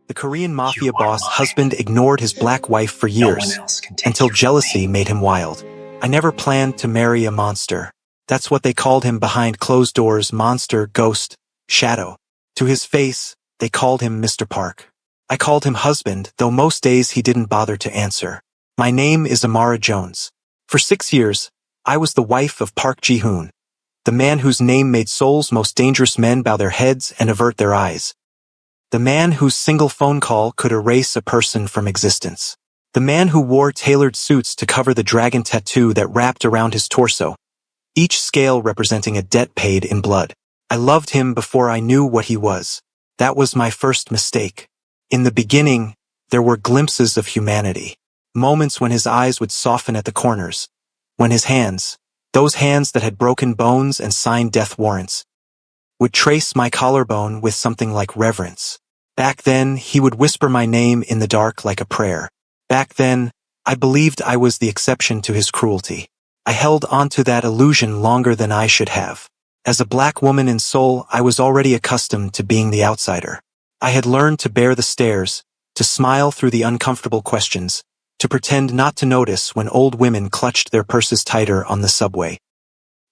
The Korean Mafia boss husband ignored his black wife for years, until jealousy made him wild. I never planned to marry a monster. That's what they called him behind closed doors: monster, ghost, shadow. To his face, they called him Mr. Park. I called him husband, though most days he didn't bother to answer. My name is Amara Jones. For 6 years, I was the wife of Park Ji-hoon, the man whose name made Seoul's most dangerous men bow their heads and avert their eyes. The man whose single phone call could erase a person from existence. The man who wore tailored suits to cover the dragon tattoo that wrapped around his torso, each scale representing a debt paid in blood. I loved him before I knew what he was. That was my first mistake. In the beginning, there were glimpses of humanity. Moments when his eyes would soften at the corners. When his hands, those hands that had broken bones and signed death warrants, would trace my collarbone with something like reverence. Back then, he would whisper my name in the dark like a prayer. Back then, I believed I was the exception to his cruelty. I held onto that illusion longer than I should have. As a black woman in Seoul, I was already accustomed to being the outsider. I had learned to bear the stares, to smile through the uncomfortable questions, to pretend not to notice when old women clutched their purses tighter on the subway.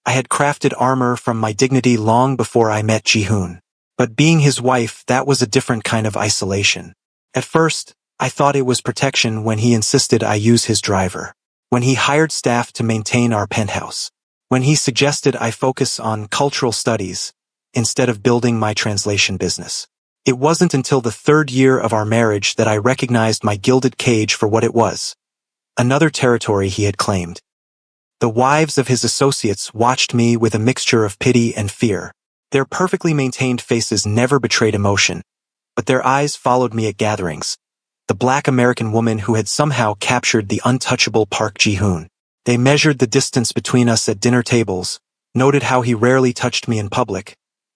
I had crafted armor from my dignity long before I met Ji-hoon. But being his wife, that was a different kind of isolation. At first, I thought it was protection when he insisted I use his driver, when he hired staff to maintain our penthouse, when he suggested I focus on cultural studies instead of building my translation business. It wasn't until the 3rd year of our marriage that I recognized my gilded cage for what it was. Another territory he had claimed. The wives of his associates watched me with a mixture of pity and fear. Their perfectly maintained faces never betrayed emotion, but their eyes followed me at gatherings. The black American woman who had somehow captured the untouchable Park Ji-hoon. They measured the distance between us at dinner tables, noted how he rarely touched me in public,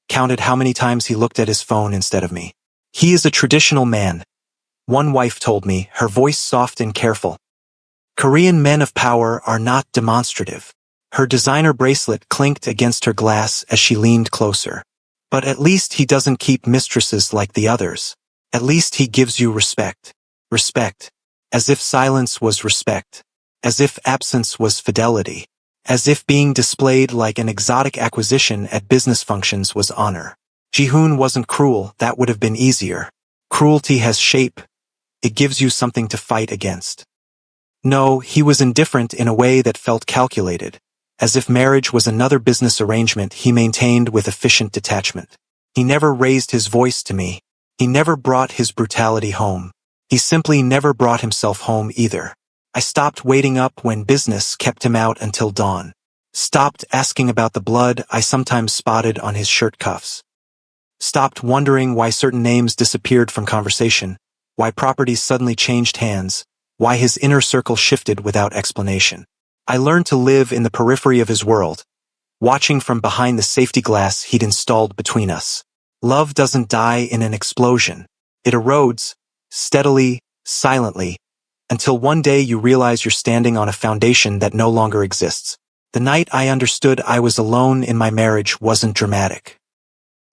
counted how many times he looked at his phone instead of me. He is a traditional man, one wife told me, her voice soft and careful. Korean men of power are not demonstrative. Her designer bracelet clinked against her glass as she leaned closer. But at least he doesn't keep mistresses like the others. At least he gives you respect. Respect. As if silence was respect. As if absence was fidelity. As if being displayed like an exotic acquisition at business functions was honor. Ji-hoon wasn't cruel, that would have been easier. Cruelty has shape. It gives you something to fight against. No, he was indifferent in a way that felt calculated. As if marriage was another business arrangement he maintained with efficient detachment. He never raised his voice to me. He never brought his brutality home. He simply never brought himself home either. I stopped waiting up when business kept him out until dawn. Stopped asking about the blood I sometimes spotted on his shirt cuffs. Stopped wondering why certain names disappeared from conversation, why properties suddenly changed hands, why his inner circle shifted without explanation. I learned to live in the periphery of his world, watching from behind the safety glass he'd installed between us. Love doesn't die in an explosion. It erodes, steadily, silently, until one day you realize you're standing on a foundation that no longer exists. The night I understood I was alone in my marriage wasn't dramatic.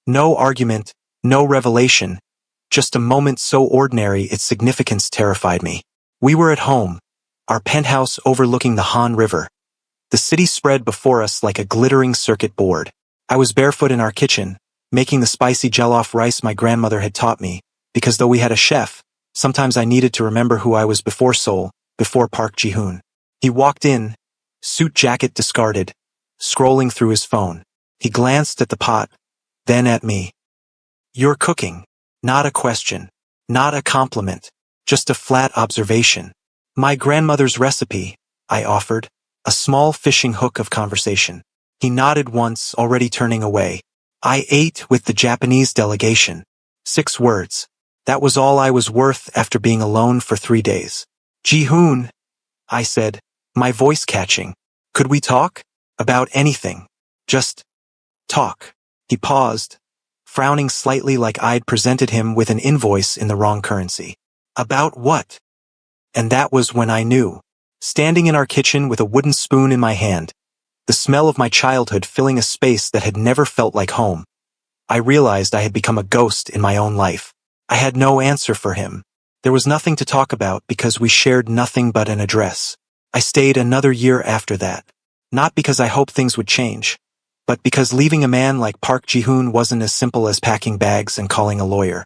No argument, no revelation, just a moment so ordinary its significance terrified me. We were at home, our penthouse overlooking the Han River. The city spread before us like a glittering circuit board. I was barefoot in our kitchen, making the spicy jollof rice my grandmother had taught me, because though we had a chef, sometimes I needed to remember who I was before Seoul, before Park Ji-hoon. He walked in, suit jacket discarded, scrolling through his phone. He glanced at the pot, then at me. "You're cooking." Not a question, not a compliment, just a flat observation. "My grandmother's recipe," I offered, a small fishing hook of conversation. He nodded once, already turning away. "I ate with the Japanese delegation." 6 words. That was all I was worth after being alone for 3 days. "Ji-hoon," I said, my voice catching. "Could we talk? About anything. Just talk." He paused, frowning slightly like I'd presented him with an invoice in the wrong currency. "About what?" And that was when I knew. Standing in our kitchen with a wooden spoon in my hand, the smell of my childhood filling a space that had never felt like home, I realized I had become a ghost in my own life. I had no answer for him. There was nothing to talk about because we shared nothing but an address. I stayed another year after that. Not because I hoped things would change, but because leaving a man like Park Ji-hoon wasn't as simple as packing bags and calling a lawyer.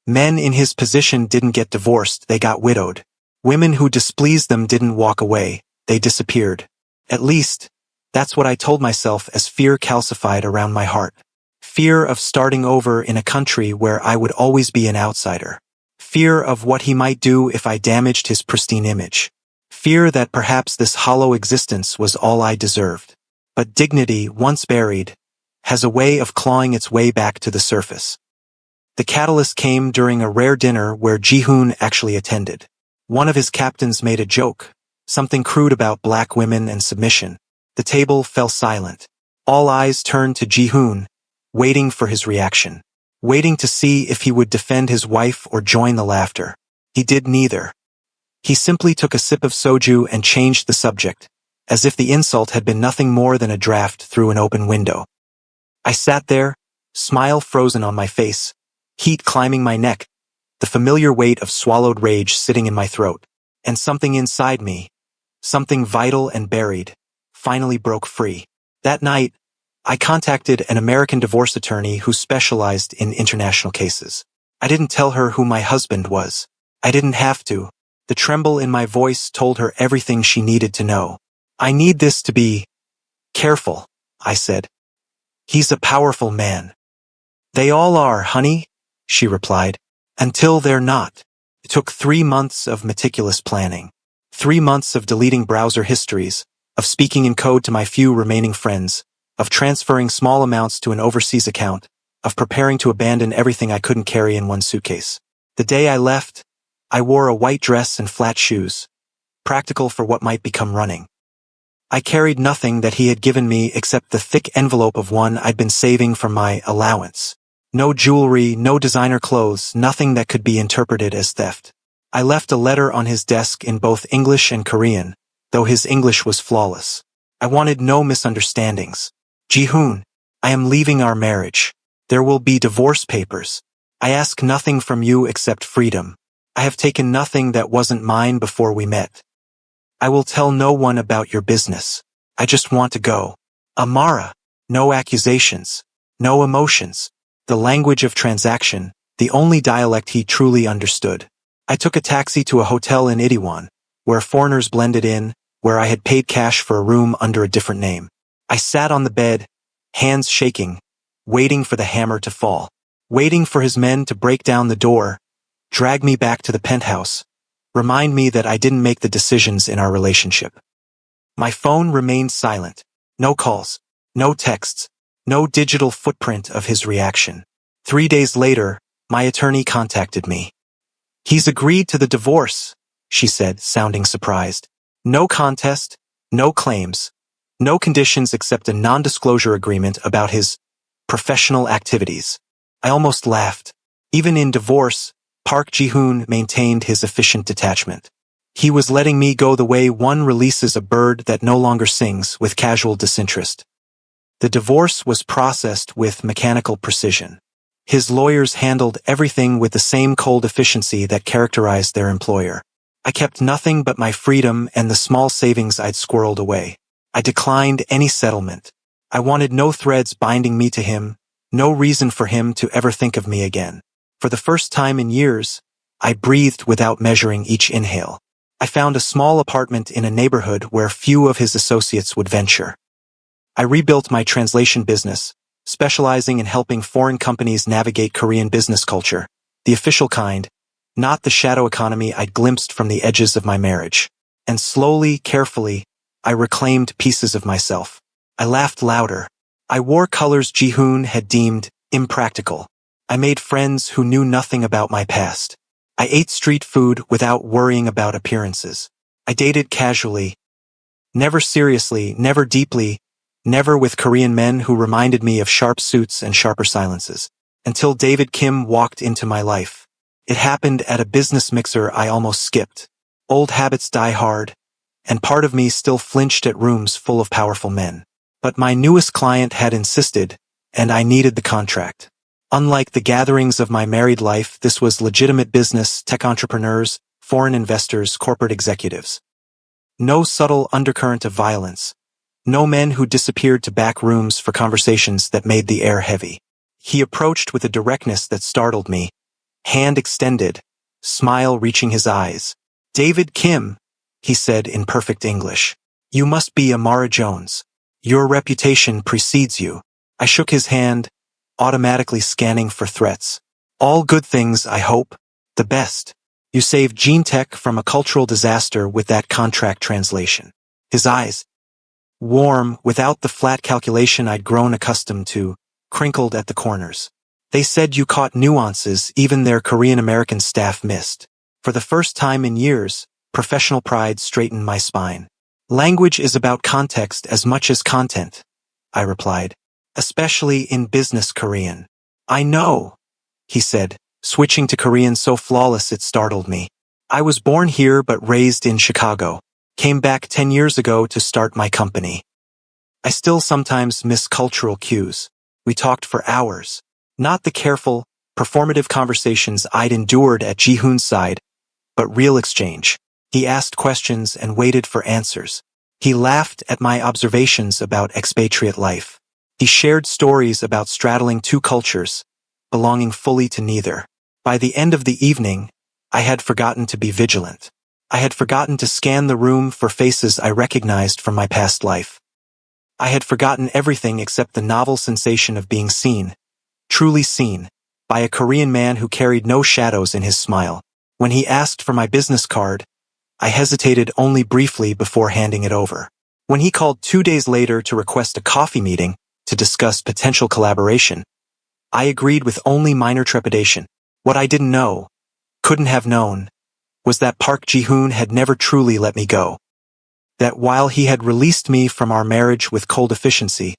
Men in his position didn't get divorced, they got widowed. Women who displeased them didn't walk away, they disappeared. At least, that's what I told myself as fear calcified around my heart. Fear of starting over in a country where I would always be an outsider. Fear of what he might do if I damaged his pristine image. Fear that perhaps this hollow existence was all I deserved. But dignity, once buried, has a way of clawing its way back to the surface. The catalyst came during a rare dinner where Ji-hoon actually attended. One of his captains made a joke, something crude about black women and submission. The table fell silent. All eyes turned to Ji-hoon, waiting for his reaction, waiting to see if he would defend his wife or join the laughter. He did neither. He simply took a sip of soju and changed the subject, as if the insult had been nothing more than a draft through an open window. I sat there, smile frozen on my face, heat climbing my neck, the familiar weight of swallowed rage sitting in my throat, and something inside me, something vital and buried, finally broke free. That night, I contacted an American divorce attorney who specialized in international cases. I didn't tell her who my husband was. I didn't have to. The tremble in my voice told her everything she needed to know. I need this to be careful, I said. He's a powerful man. They all are, honey, she replied. Until they're not. It took 3 months of meticulous planning. 3 months of deleting browser histories, of speaking in code to my few remaining friends, of transferring small amounts to an overseas account, of preparing to abandon everything I couldn't carry in one suitcase. The day I left, I wore a white dress and flat shoes, practical for what might become running. I carried nothing that he had given me except the thick envelope of one I'd been saving for my allowance. No jewelry, no designer clothes, nothing that could be interpreted as theft. I left a letter on his desk in both English and Korean, though his English was flawless. I wanted no misunderstandings. Ji-hoon, I am leaving our marriage. There will be divorce papers. I ask nothing from you except freedom. I have taken nothing that wasn't mine before we met. I will tell no one about your business. I just want to go. Amara. No accusations. No emotions. The language of transaction, the only dialect he truly understood. I took a taxi to a hotel in Itaewon, where foreigners blended in, where I had paid cash for a room under a different name. I sat on the bed, hands shaking, waiting for the hammer to fall, waiting for his men to break down the door, drag me back to the penthouse, remind me that I didn't make the decisions in our relationship. My phone remained silent. No calls, no texts, no digital footprint of his reaction. 3 days later, my attorney contacted me. He's agreed to the divorce, she said, sounding surprised. No contest, no claims, no conditions except a non-disclosure agreement about his professional activities. I almost laughed. Even in divorce, Park Ji-hoon maintained his efficient detachment. He was letting me go the way one releases a bird that no longer sings, with casual disinterest. The divorce was processed with mechanical precision. His lawyers handled everything with the same cold efficiency that characterized their employer. I kept nothing but my freedom and the small savings I'd squirreled away. I declined any settlement. I wanted no threads binding me to him, no reason for him to ever think of me again. For the first time in years, I breathed without measuring each inhale. I found a small apartment in a neighborhood where few of his associates would venture. I rebuilt my translation business, specializing in helping foreign companies navigate Korean business culture, the official kind, not the shadow economy I'd glimpsed from the edges of my marriage. And slowly, carefully, I reclaimed pieces of myself. I laughed louder. I wore colors Ji-hoon had deemed impractical. I made friends who knew nothing about my past. I ate street food without worrying about appearances. I dated casually, never seriously, never deeply, never with Korean men who reminded me of sharp suits and sharper silences, until David Kim walked into my life. It happened at a business mixer I almost skipped. Old habits die hard, and part of me still flinched at rooms full of powerful men. But my newest client had insisted, and I needed the contract. Unlike the gatherings of my married life, this was legitimate business, tech entrepreneurs, foreign investors, corporate executives. No subtle undercurrent of violence. No men who disappeared to back rooms for conversations that made the air heavy. He approached with a directness that startled me, hand extended, smile reaching his eyes. "David Kim," he said in perfect English. "You must be Amara Jones. Your reputation precedes you." I shook his hand, automatically scanning for threats. "All good things, I hope. The best. You saved Gene Tech from a cultural disaster with that contract translation." His eyes, warm, without the flat calculation I'd grown accustomed to, crinkled at the corners. "They said you caught nuances even their Korean-American staff missed." For the first time in years, professional pride straightened my spine. "Language is about context as much as content," I replied. "Especially in business Korean." "I know," he said, switching to Korean so flawless it startled me. "I was born here but raised in Chicago. Came back 10 years ago to start my company. I still sometimes miss cultural cues." We talked for hours. Not the careful, performative conversations I'd endured at Ji-hoon's side, but real exchange. He asked questions and waited for answers. He laughed at my observations about expatriate life. He shared stories about straddling two cultures, belonging fully to neither. By the end of the evening, I had forgotten to be vigilant. I had forgotten to scan the room for faces I recognized from my past life. I had forgotten everything except the novel sensation of being seen, truly seen, by a Korean man who carried no shadows in his smile. When he asked for my business card, I hesitated only briefly before handing it over. When he called 2 days later to request a coffee meeting to discuss potential collaboration, I agreed with only minor trepidation. What I didn't know, couldn't have known, was that Park Ji-hoon had never truly let me go. That while he had released me from our marriage with cold efficiency,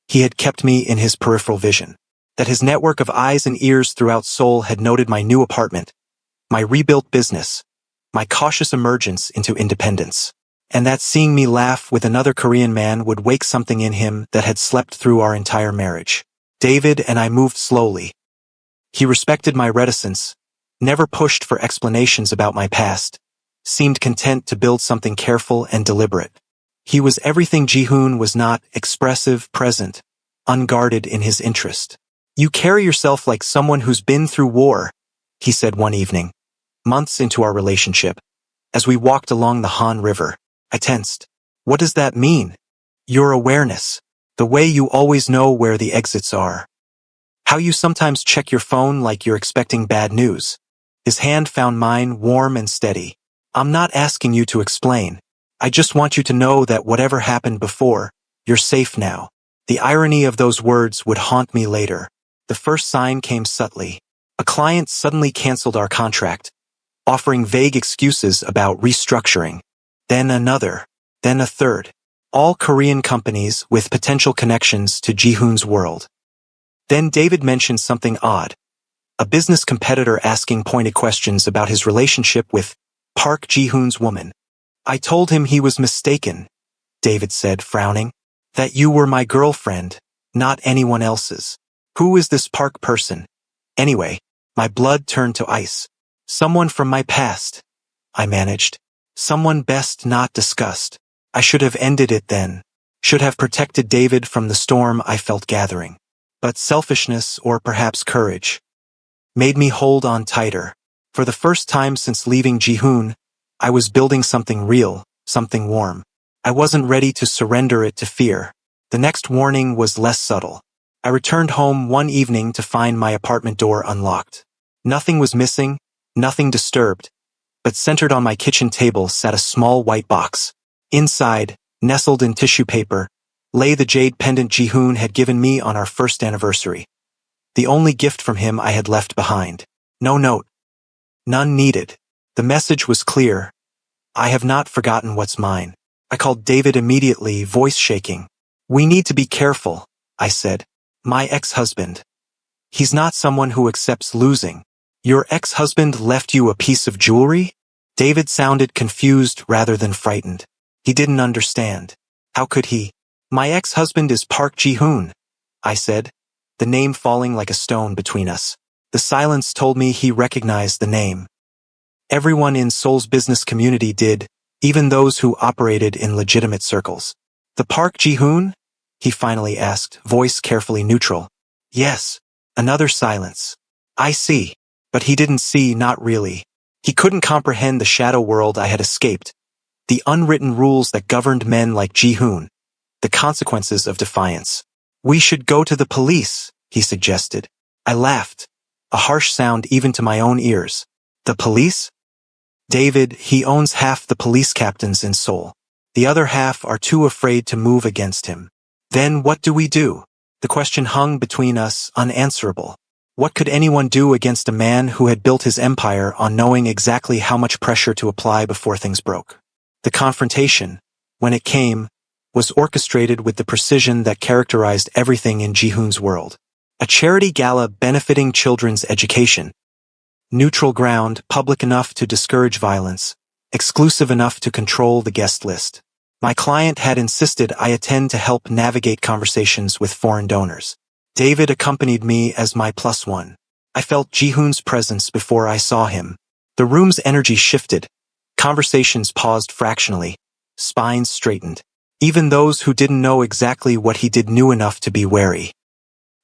he had kept me in his peripheral vision. That his network of eyes and ears throughout Seoul had noted my new apartment, my rebuilt business, my cautious emergence into independence. And that seeing me laugh with another Korean man would wake something in him that had slept through our entire marriage. David and I moved slowly. He respected my reticence, never pushed for explanations about my past, seemed content to build something careful and deliberate. He was everything Ji-hoon was not: expressive, present, unguarded in his interest. "You carry yourself like someone who's been through war," he said one evening, months into our relationship. As we walked along the Han River, I tensed. "What does that mean?" "Your awareness. The way you always know where the exits are. How you sometimes check your phone like you're expecting bad news." His hand found mine, warm and steady. "I'm not asking you to explain. I just want you to know that whatever happened before, you're safe now." The irony of those words would haunt me later. The first sign came subtly. A client suddenly canceled our contract, offering vague excuses about restructuring. Then another, then a third. All Korean companies with potential connections to Ji-hoon's world. Then David mentioned something odd. A business competitor asking pointed questions about his relationship with Park Ji-hoon's woman. "I told him he was mistaken," David said, frowning. "That you were my girlfriend, not anyone else's." Who is this Park person? Anyway, my blood turned to ice. "Someone from my past," I managed. "Someone best not discussed." I should have ended it then. Should have protected David from the storm I felt gathering. But selfishness, or perhaps courage, made me hold on tighter. For the first time since leaving Ji-hoon, I was building something real, something warm. I wasn't ready to surrender it to fear. The next warning was less subtle. I returned home one evening to find my apartment door unlocked. Nothing was missing, nothing disturbed, but centered on my kitchen table sat a small white box. Inside, nestled in tissue paper, lay the jade pendant Ji-hoon had given me on our first anniversary. The only gift from him I had left behind. No note. None needed. The message was clear. "I have not forgotten what's mine." I called David immediately, voice shaking. "We need to be careful," I said. "My ex-husband. He's not someone who accepts losing." "Your ex-husband left you a piece of jewelry?" David sounded confused rather than frightened. He didn't understand. How could he? "My ex-husband is Park Ji-hoon," I said. the name falling like a stone between us. The silence told me he recognized the name. Everyone in Seoul's business community did, even those who operated in legitimate circles. "The Park Ji-hoon?" he finally asked, voice carefully neutral. "Yes." Another silence. "I see." But he didn't see, not really. He couldn't comprehend the shadow world I had escaped, the unwritten rules that governed men like Ji-hoon, the consequences of defiance. "We should go to the police," he suggested. I laughed, a harsh sound even to my own ears. "The police?" "David, he owns half the police captains in Seoul. The other half are too afraid to move against him." "Then what do we do?" The question hung between us, unanswerable. What could anyone do against a man who had built his empire on knowing exactly how much pressure to apply before things broke? The confrontation, when it came, was orchestrated with the precision that characterized everything in Ji-hoon's world. A charity gala benefiting children's education. Neutral ground, public enough to discourage violence, exclusive enough to control the guest list. My client had insisted I attend to help navigate conversations with foreign donors. David accompanied me as my plus one. I felt Ji-hoon's presence before I saw him. The room's energy shifted. Conversations paused fractionally. Spines straightened. Even those who didn't know exactly what he did knew enough to be wary.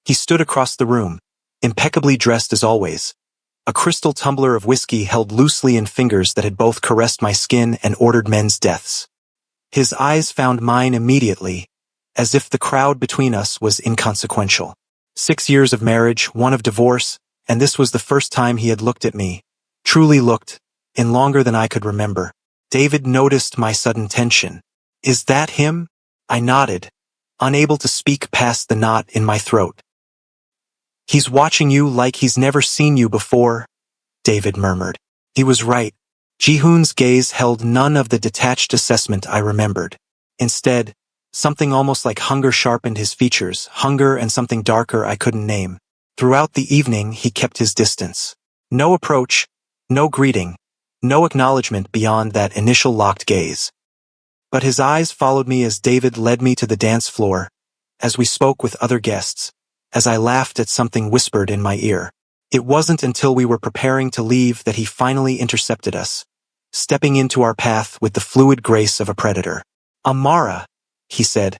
He stood across the room, impeccably dressed as always. A crystal tumbler of whiskey held loosely in fingers that had both caressed my skin and ordered men's deaths. His eyes found mine immediately, as if the crowd between us was inconsequential. 6 years of marriage, one of divorce, and this was the first time he had looked at me, truly looked, in longer than I could remember. David noticed my sudden tension. "Is that him?" I nodded, unable to speak past the knot in my throat. "He's watching you like he's never seen you before," David murmured. He was right. Ji-hoon's gaze held none of the detached assessment I remembered. Instead, something almost like hunger sharpened his features, hunger and something darker I couldn't name. Throughout the evening, he kept his distance. No approach, no greeting, no acknowledgement beyond that initial locked gaze. But his eyes followed me as David led me to the dance floor, as we spoke with other guests, as I laughed at something whispered in my ear. It wasn't until we were preparing to leave that he finally intercepted us, stepping into our path with the fluid grace of a predator. "Amara," he said,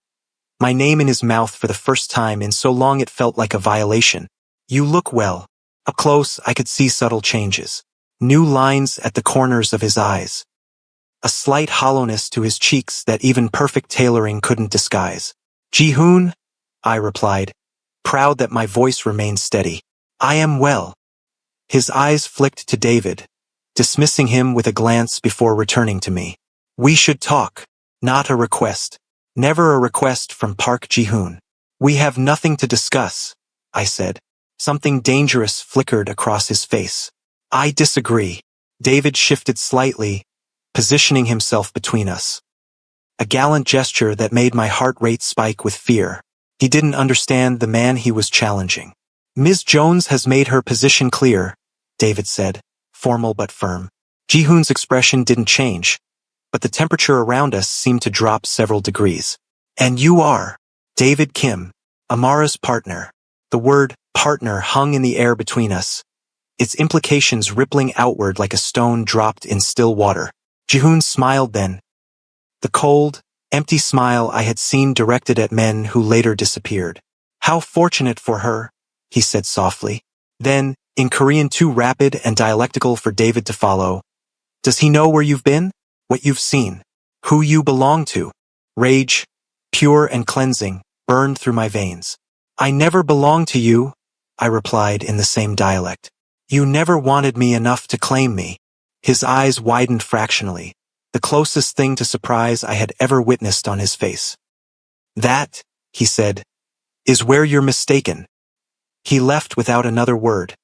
my name in his mouth for the first time in so long it felt like a violation. "You look well." Up close, I could see subtle changes. New lines at the corners of his eyes. A slight hollowness to his cheeks that even perfect tailoring couldn't disguise. "Ji-hoon," I replied, proud that my voice remained steady. "I am well." His eyes flicked to David, dismissing him with a glance before returning to me. "We should talk." Not a request. Never a request from Park Ji-hoon. "We have nothing to discuss," I said. Something dangerous flickered across his face. "I disagree." David shifted slightly, positioning himself between us. A gallant gesture that made my heart rate spike with fear. He didn't understand the man he was challenging. "Ms. Jones has made her position clear," David said, formal but firm. Ji-hoon's expression didn't change, but the temperature around us seemed to drop several degrees. "And you are David Kim, Amara's partner." The word partner hung in the air between us, its implications rippling outward like a stone dropped in still water. Ji-hoon smiled then. The cold, empty smile I had seen directed at men who later disappeared. "How fortunate for her," he said softly. Then, in Korean too rapid and dialectical for David to follow, "Does he know where you've been? What you've seen? Who you belong to?" Rage, pure and cleansing, burned through my veins. "I never belonged to you," I replied in the same dialect. "You never wanted me enough to claim me." His eyes widened fractionally, the closest thing to surprise I had ever witnessed on his face. "That," he said, "is where you're mistaken." He left without another word,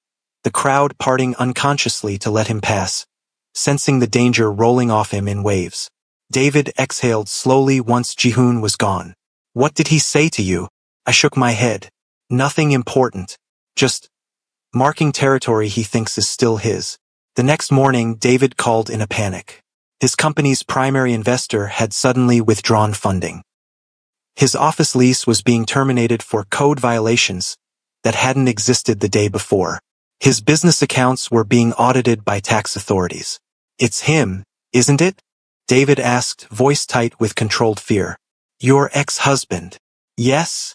the crowd parting unconsciously to let him pass, sensing the danger rolling off him in waves. David exhaled slowly once Ji-hoon was gone. "What did he say to you?" I shook my head. "Nothing important. Just marking territory he thinks is still his." The next morning, David called in a panic. His company's primary investor had suddenly withdrawn funding. His office lease was being terminated for code violations, that hadn't existed the day before. His business accounts were being audited by tax authorities. "It's him, isn't it?" David asked, voice tight with controlled fear. "Your ex-husband." "Yes,"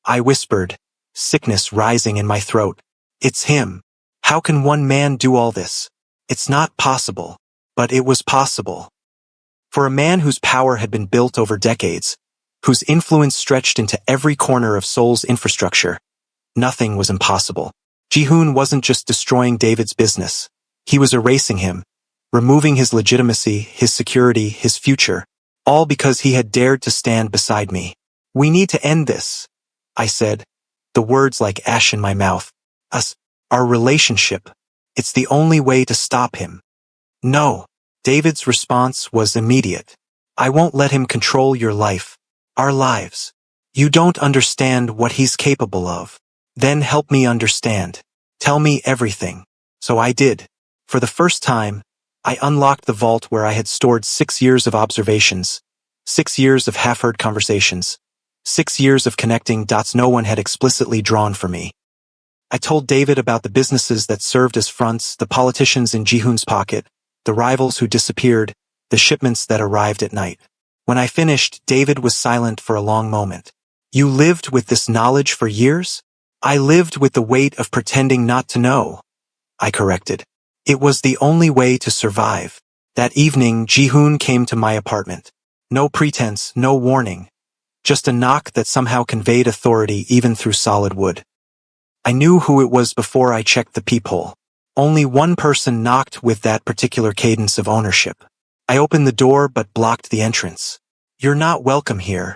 I whispered, sickness rising in my throat. "It's him. How can one man do all this? It's not possible." But it was possible. For a man whose power had been built over decades, whose influence stretched into every corner of Seoul's infrastructure, nothing was impossible. Ji-hoon wasn't just destroying David's business. He was erasing him, removing his legitimacy, his security, his future, all because he had dared to stand beside me. "We need to end this," I said, the words like ash in my mouth. Our relationship. It's the only way to stop him." "No." David's response was immediate. "I won't let him control your life, our lives. You don't understand what he's capable of." "Then help me understand. Tell me everything." So I did. For the first time, I unlocked the vault where I had stored 6 years of observations, 6 years of half-heard conversations, 6 years of connecting dots no one had explicitly drawn for me. I told David about the businesses that served as fronts, the politicians in Ji-hoon's pocket, the rivals who disappeared, the shipments that arrived at night. When I finished, David was silent for a long moment. "You lived with this knowledge for years?" "I lived with the weight of pretending not to know," I corrected. "It was the only way to survive." That evening, Ji-hoon came to my apartment. No pretense, no warning. Just a knock that somehow conveyed authority even through solid wood. I knew who it was before I checked the peephole. Only one person knocked with that particular cadence of ownership. I opened the door but blocked the entrance. "You're not welcome here."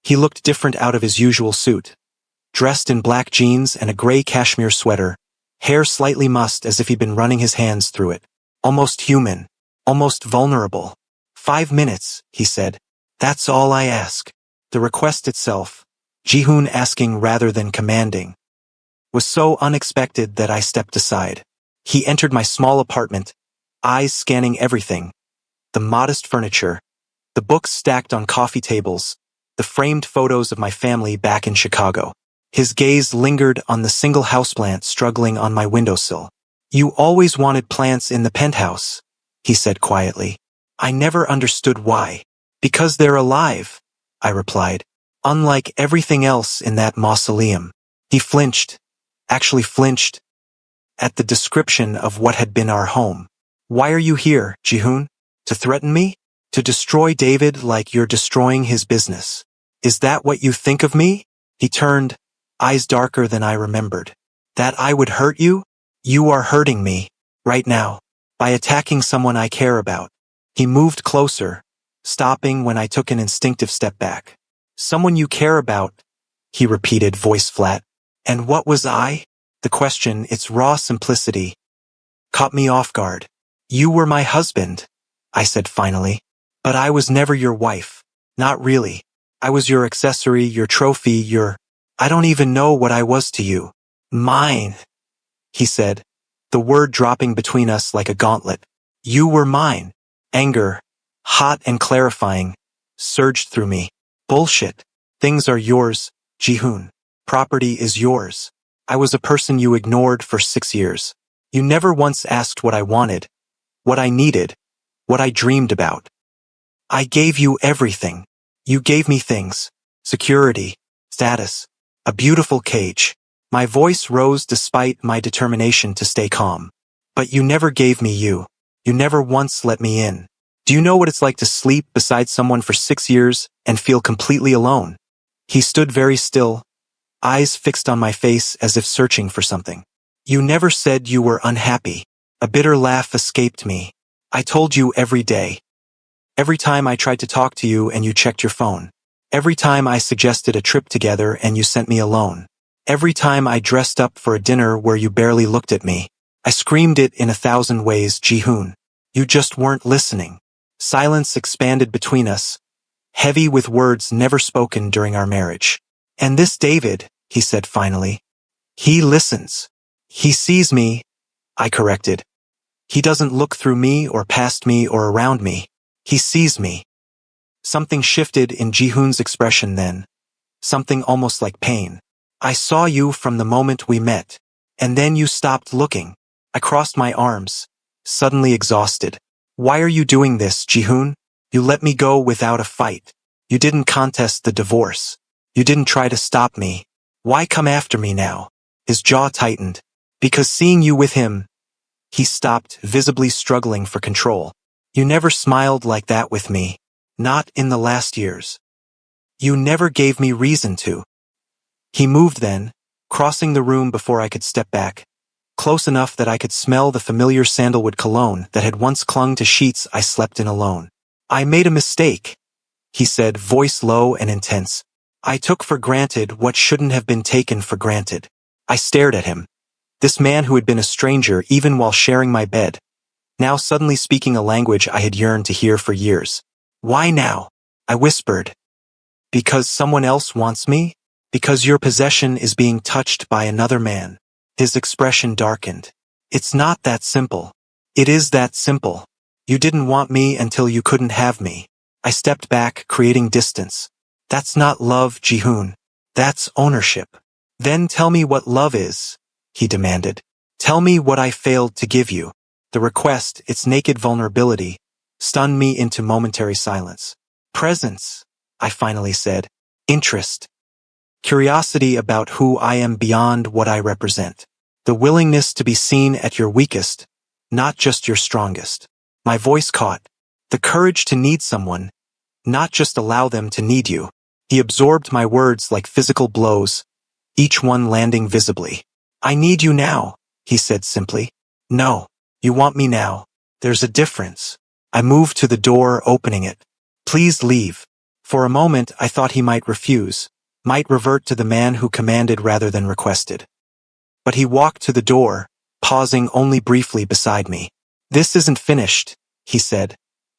He looked different out of his usual suit. Dressed in black jeans and a gray cashmere sweater, hair slightly mussed as if he'd been running his hands through it. Almost human, almost vulnerable. "5 minutes," he said. "That's all I ask." The request itself, Ji-hoon asking rather than commanding, was so unexpected that I stepped aside. He entered my small apartment, eyes scanning everything. The modest furniture, the books stacked on coffee tables, the framed photos of my family back in Chicago. His gaze lingered on the single houseplant struggling on my windowsill. "You always wanted plants in the penthouse," he said quietly. "I never understood why." "Because they're alive," I replied. "Unlike everything else in that mausoleum." He flinched. Actually flinched at the description of what had been our home. "Why are you here, Ji-hoon? To threaten me? To destroy David like you're destroying his business? Is that what you think of me?" He turned, eyes darker than I remembered. "That I would hurt you? You are hurting me, right now, by attacking someone I care about." He moved closer, stopping when I took an instinctive step back. "Someone you care about," he repeated, voice flat. And what was I? The question, its raw simplicity, caught me off guard. "You were my husband," I said finally. "But I was never your wife. Not really. I was your accessory, your trophy, I don't even know what I was to you." "Mine," he said, the word dropping between us like a gauntlet. "You were mine." Anger, hot and clarifying, surged through me. "Bullshit. Things are yours, Ji-hoon. Property is yours. I was a person you ignored for 6 years. You never once asked what I wanted, what I needed, what I dreamed about. I gave you everything. You gave me things, security, status, a beautiful cage." My voice rose despite my determination to stay calm. "But you never gave me you. You never once let me in. Do you know what it's like to sleep beside someone for 6 years and feel completely alone?" He stood very still, eyes fixed on my face as if searching for something. "You never said you were unhappy." A bitter laugh escaped me. "I told you every day. Every time I tried to talk to you and you checked your phone. Every time I suggested a trip together and you sent me alone. Every time I dressed up for a dinner where you barely looked at me. I screamed it in 1,000 ways, Ji-hoon. You just weren't listening." Silence expanded between us, heavy with words never spoken during our marriage. "And this David," he said finally. "He listens. He sees me," I corrected. "He doesn't look through me or past me or around me. He sees me." Something shifted in Ji-hoon's expression then. Something almost like pain. I saw you from the moment we met. And then you stopped looking. I crossed my arms, suddenly exhausted. Why are you doing this, Jihoon? You let me go without a fight. You didn't contest the divorce. You didn't try to stop me. Why come after me now? His jaw tightened. Because seeing you with him. He stopped, visibly struggling for control. You never smiled like that with me. Not in the last years. You never gave me reason to. He moved then, crossing the room before I could step back, close enough that I could smell the familiar sandalwood cologne that had once clung to sheets I slept in alone. I made a mistake, he said, voice low and intense. I took for granted what shouldn't have been taken for granted. I stared at him. This man who had been a stranger even while sharing my bed, now suddenly speaking a language I had yearned to hear for years. Why now? I whispered. Because someone else wants me? Because your possession is being touched by another man. His expression darkened. It's not that simple. It is that simple. You didn't want me until you couldn't have me. I stepped back, creating distance. That's not love, Jihoon. That's ownership. Then tell me what love is, he demanded. Tell me what I failed to give you. The request, its naked vulnerability, stunned me into momentary silence. Presence, I finally said. Interest. Curiosity about who I am beyond what I represent. The willingness to be seen at your weakest, not just your strongest. My voice caught. The courage to need someone, not just allow them to need you. He absorbed my words like physical blows, each one landing visibly. I need you now, he said simply. No, you want me now. There's a difference. I moved to the door, opening it. Please leave. For a moment I thought he might refuse, might revert to the man who commanded rather than requested. But he walked to the door, pausing only briefly beside me. This isn't finished, he said.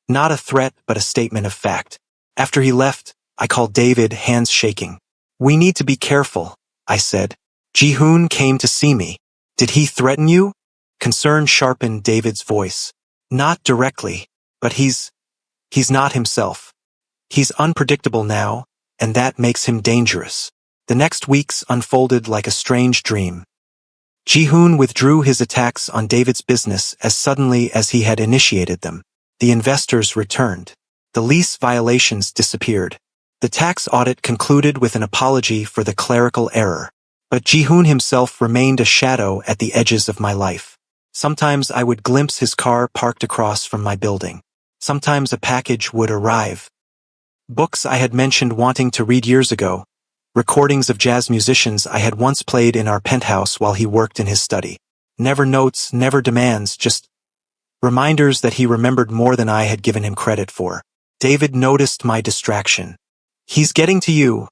Not a threat, but a statement of fact. After he left, I called David, hands shaking. We need to be careful, I said. Jihoon came to see me. Did he threaten you? Concern sharpened David's voice. Not directly, but he's not himself. He's unpredictable now, and that makes him dangerous. The next weeks unfolded like a strange dream. Jihoon withdrew his attacks on David's business as suddenly as he had initiated them. The investors returned. The lease violations disappeared. The tax audit concluded with an apology for the clerical error. But Jihoon himself remained a shadow at the edges of my life. Sometimes I would glimpse his car parked across from my building. Sometimes a package would arrive. Books I had mentioned wanting to read years ago. Recordings of jazz musicians I had once played in our penthouse while he worked in his study. Never notes, never demands, just reminders that he remembered more than I had given him credit for. David noticed my distraction. He's getting to you,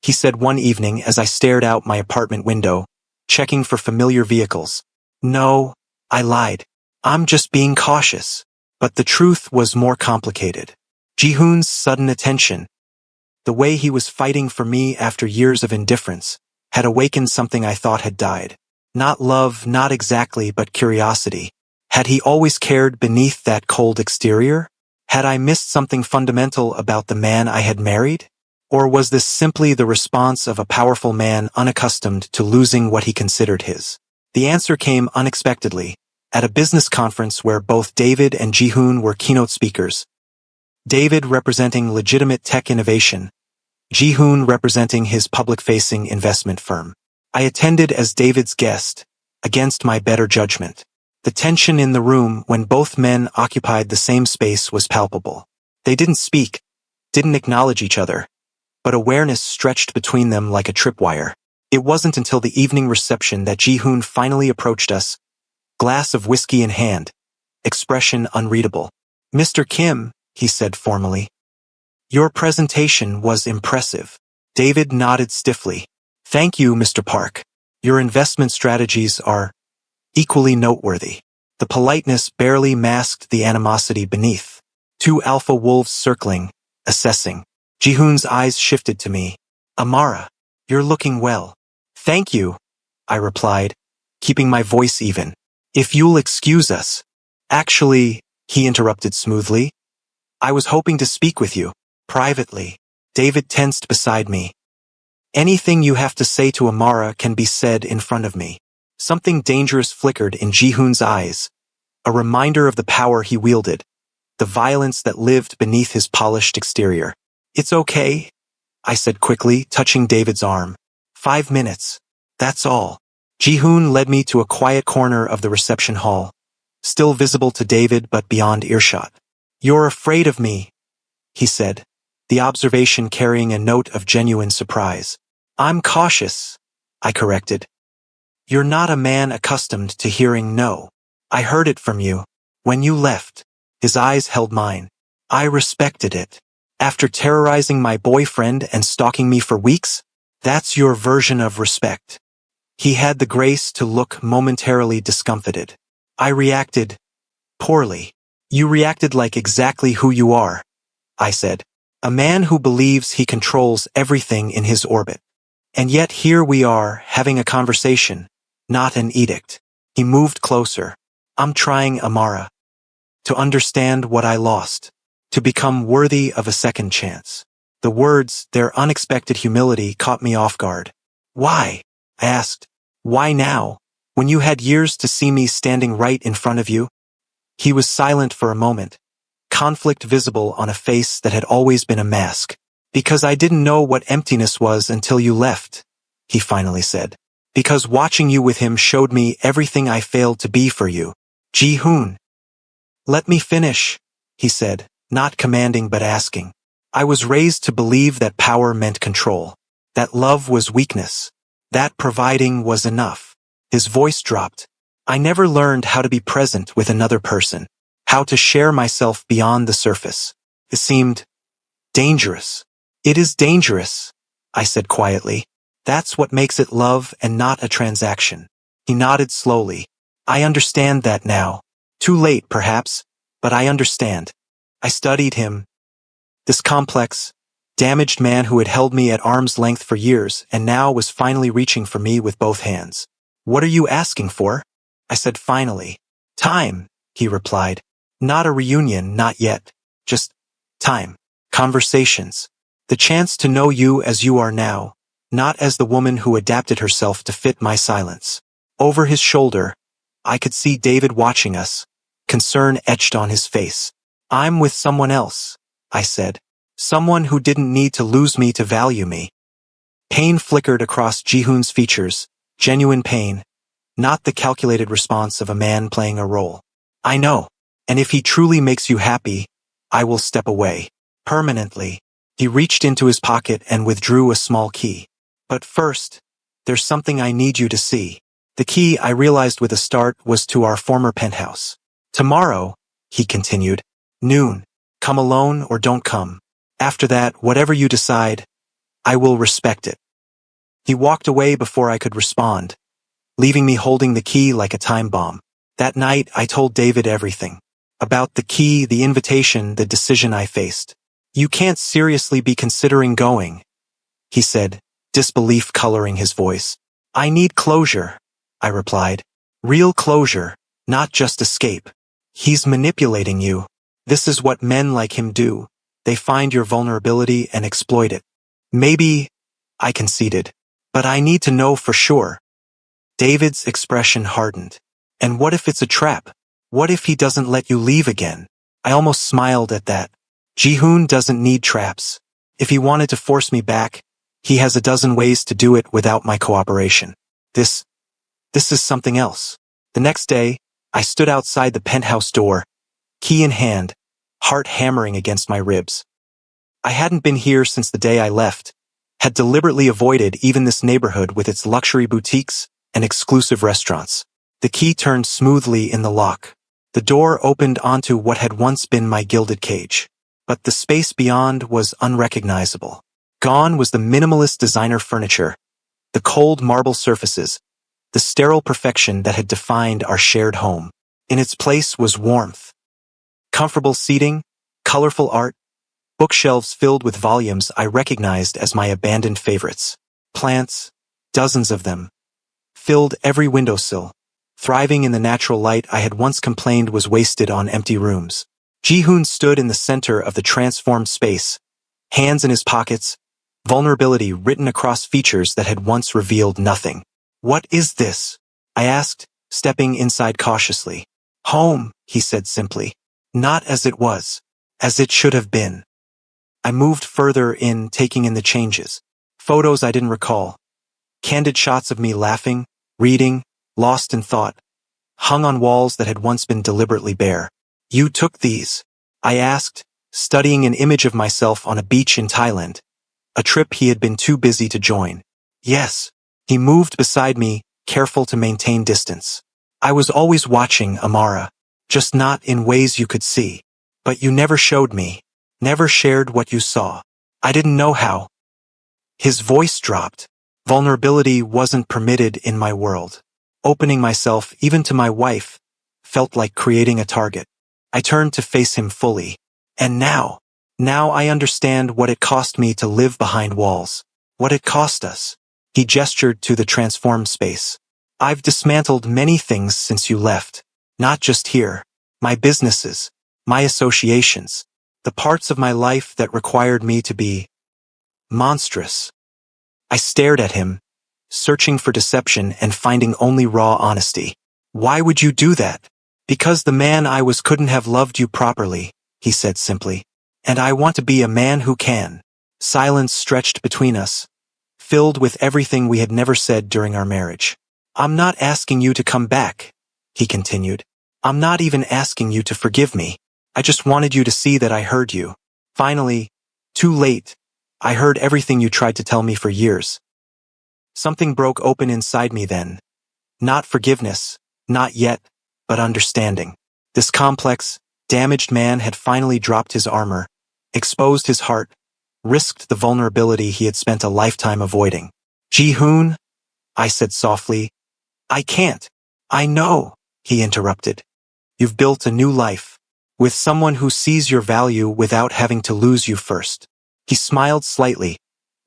he said one evening as I stared out my apartment window, checking for familiar vehicles. No, I lied. I'm just being cautious. But the truth was more complicated. Jihoon's sudden attention, the way he was fighting for me after years of indifference, had awakened something I thought had died. Not love, not exactly, but curiosity. Had he always cared beneath that cold exterior? Had I missed something fundamental about the man I had married? Or was this simply the response of a powerful man unaccustomed to losing what he considered his? The answer came unexpectedly, at a business conference where both David and Jihoon were keynote speakers. David representing legitimate tech innovation, Jihoon representing his public-facing investment firm. I attended as David's guest, against my better judgment. The tension in the room when both men occupied the same space was palpable. They didn't speak, didn't acknowledge each other, but awareness stretched between them like a tripwire. It wasn't until the evening reception that Jihoon finally approached us, glass of whiskey in hand, expression unreadable. Mr. Kim, he said formally. Your presentation was impressive. David nodded stiffly. Thank you, Mr. Park. Your investment strategies are equally noteworthy. The politeness barely masked the animosity beneath. Two alpha wolves circling, assessing. Jihoon's eyes shifted to me. Amara, you're looking well. Thank you, I replied, keeping my voice even. If you'll excuse us. Actually, he interrupted smoothly. I was hoping to speak with you, privately. David tensed beside me. Anything you have to say to Amara can be said in front of me. Something dangerous flickered in Ji-hoon's eyes, a reminder of the power he wielded, the violence that lived beneath his polished exterior. It's okay, I said quickly, touching David's arm. 5 minutes. That's all. Ji-hoon led me to a quiet corner of the reception hall, still visible to David but beyond earshot. You're afraid of me, he said, the observation carrying a note of genuine surprise. I'm cautious, I corrected. You're not a man accustomed to hearing no. I heard it from you. When you left, his eyes held mine. I respected it. After terrorizing my boyfriend and stalking me for weeks, that's your version of respect. He had the grace to look momentarily discomfited. I reacted poorly. You reacted like exactly who you are, I said. A man who believes he controls everything in his orbit. And yet here we are, having a conversation, not an edict. He moved closer. I'm trying, Amara, to understand what I lost, to become worthy of a second chance. The words, their unexpected humility, caught me off guard. Why? I asked. Why now, when you had years to see me standing right in front of you? He was silent for a moment, conflict visible on a face that had always been a mask. Because I didn't know what emptiness was until you left, he finally said. Because watching you with him showed me everything I failed to be for you. Ji-hoon. Let me finish, he said, not commanding but asking. I was raised to believe that power meant control, that love was weakness, that providing was enough. His voice dropped. I never learned how to be present with another person, how to share myself beyond the surface. It seemed dangerous. It is dangerous, I said quietly. That's what makes it love and not a transaction. He nodded slowly. I understand that now. Too late, perhaps, but I understand. I studied him. This complex, damaged man who had held me at arm's length for years and now was finally reaching for me with both hands. What are you asking for? I said finally. Time, he replied. Not a reunion, not yet. Just time. Conversations. The chance to know you as you are now, not as the woman who adapted herself to fit my silence. Over his shoulder, I could see David watching us, concern etched on his face. I'm with someone else, I said. Someone who didn't need to lose me to value me. Pain flickered across Ji-hoon's features, genuine pain, not the calculated response of a man playing a role. I know, and if he truly makes you happy, I will step away. Permanently. He reached into his pocket and withdrew a small key. But first, there's something I need you to see. The key, I realized with a start, was to our former penthouse. Tomorrow, he continued, noon. Come alone or don't come. After that, whatever you decide, I will respect it. He walked away before I could respond, leaving me holding the key like a time bomb. That night, I told David everything. About the key, the invitation, the decision I faced. You can't seriously be considering going, he said, disbelief coloring his voice. I need closure, I replied. Real closure, not just escape. He's manipulating you. This is what men like him do. They find your vulnerability and exploit it. Maybe, I conceded, but I need to know for sure. David's expression hardened. And what if it's a trap? What if he doesn't let you leave again? I almost smiled at that. Ji-hoon doesn't need traps. If he wanted to force me back, he has a dozen ways to do it without my cooperation. This is something else. The next day, I stood outside the penthouse door, key in hand, heart hammering against my ribs. I hadn't been here since the day I left, had deliberately avoided even this neighborhood with its luxury boutiques and exclusive restaurants. The key turned smoothly in the lock. The door opened onto what had once been my gilded cage. But the space beyond was unrecognizable. Gone was the minimalist designer furniture, the cold marble surfaces, the sterile perfection that had defined our shared home. In its place was warmth. Comfortable seating, colorful art, bookshelves filled with volumes I recognized as my abandoned favorites. Plants, dozens of them, filled every windowsill, thriving in the natural light I had once complained was wasted on empty rooms. Ji-hoon stood in the center of the transformed space, hands in his pockets, vulnerability written across features that had once revealed nothing. "What is this?" I asked, stepping inside cautiously. "Home," he said simply. "Not as it was. As it should have been." I moved further in, taking in the changes. Photos I didn't recall. Candid shots of me laughing, reading, lost in thought, hung on walls that had once been deliberately bare. "You took these?" I asked, studying an image of myself on a beach in Thailand, a trip he had been too busy to join. "Yes." He moved beside me, careful to maintain distance. "I was always watching, Amara. Just not in ways you could see. But you never showed me. Never shared what you saw. I didn't know how." His voice dropped. Vulnerability wasn't permitted in my world. Opening myself, even to my wife, felt like creating a target. I turned to face him fully. "And now I understand what it cost me to live behind walls. What it cost us." He gestured to the transformed space. "I've dismantled many things since you left. Not just here. My businesses, my associations, the parts of my life that required me to be monstrous." I stared at him, searching for deception and finding only raw honesty. "Why would you do that?" "Because the man I was couldn't have loved you properly," he said simply. "And I want to be a man who can." Silence stretched between us, filled with everything we had never said during our marriage. "I'm not asking you to come back," he continued. "I'm not even asking you to forgive me. I just wanted you to see that I heard you. Finally, too late, I heard everything you tried to tell me for years." Something broke open inside me then. Not forgiveness, not yet, but understanding. This complex, damaged man had finally dropped his armor, exposed his heart, risked the vulnerability he had spent a lifetime avoiding. "Ji-hoon," I said softly. "I can't." "I know," he interrupted. "You've built a new life, with someone who sees your value without having to lose you first." He smiled slightly,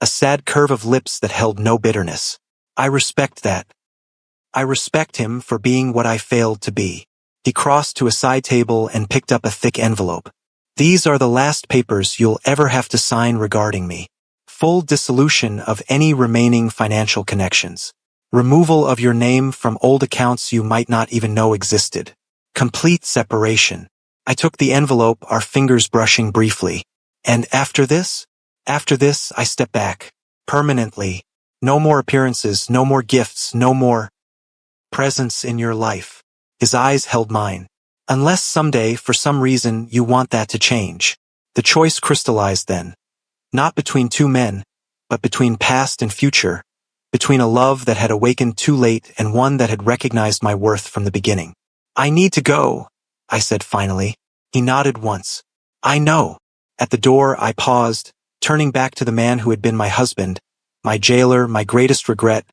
a sad curve of lips that held no bitterness. "I respect that. I respect him for being what I failed to be." He crossed to a side table and picked up a thick envelope. "These are the last papers you'll ever have to sign regarding me. Full dissolution of any remaining financial connections. Removal of your name from old accounts you might not even know existed. Complete separation." I took the envelope, our fingers brushing briefly. "And after this?" "After this, I step back. Permanently. No more appearances, no more gifts, no more presence in your life." His eyes held mine. "Unless someday, for some reason, you want that to change." The choice crystallized then. Not between two men, but between past and future. Between a love that had awakened too late and one that had recognized my worth from the beginning. "I need to go," I said finally. He nodded once. "I know." At the door, I paused, turning back to the man who had been my husband, my jailer, my greatest regret,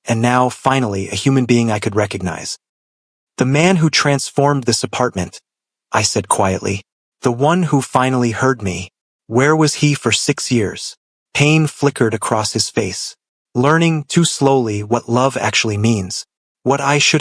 and now, finally, a human being I could recognize. "The man who transformed this apartment," I said quietly. "The one who finally heard me. Where was he for 6 years?" Pain flickered across his face. Learning too slowly what love actually means. What I should